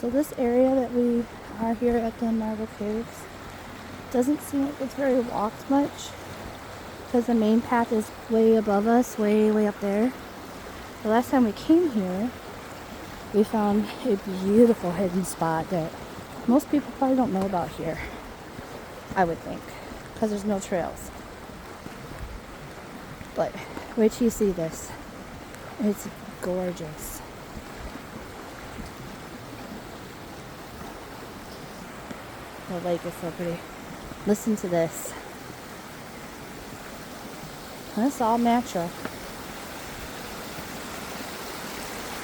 So this area that we are here at the Marble Caves doesn't seem like it's very walked much because the main path is way above us, way up there. The last time we came here, we found a beautiful hidden spot that most people probably don't know about here, I would think, because there's no trails. But wait till you see this. It's gorgeous. The lake is so pretty. Listen to this. And it's all natural.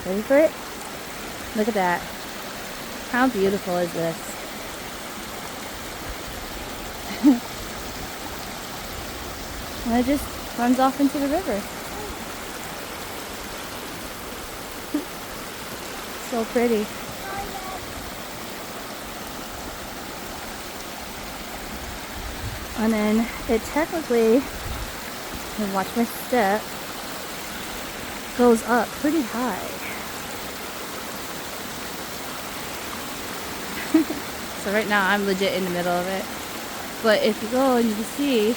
Ready for it? Look at that. How beautiful is this? And it just runs off into the river. So pretty. And then it technically, and watch my step, goes up pretty high. So right now I'm legit in the middle of it. But if you go and you can see,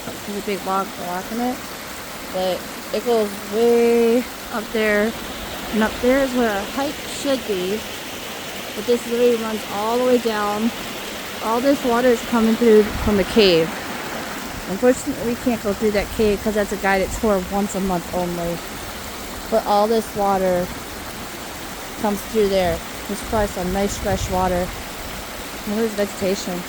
there's a big log blocking it. But it goes way up there. And up there is where a hike should be. But this literally runs all the way down. All this water is coming through from the cave. Unfortunately, we can't go through that cave because that's a guided tour once a month only. But all this water comes through there. There's probably some nice fresh water. And there's vegetation.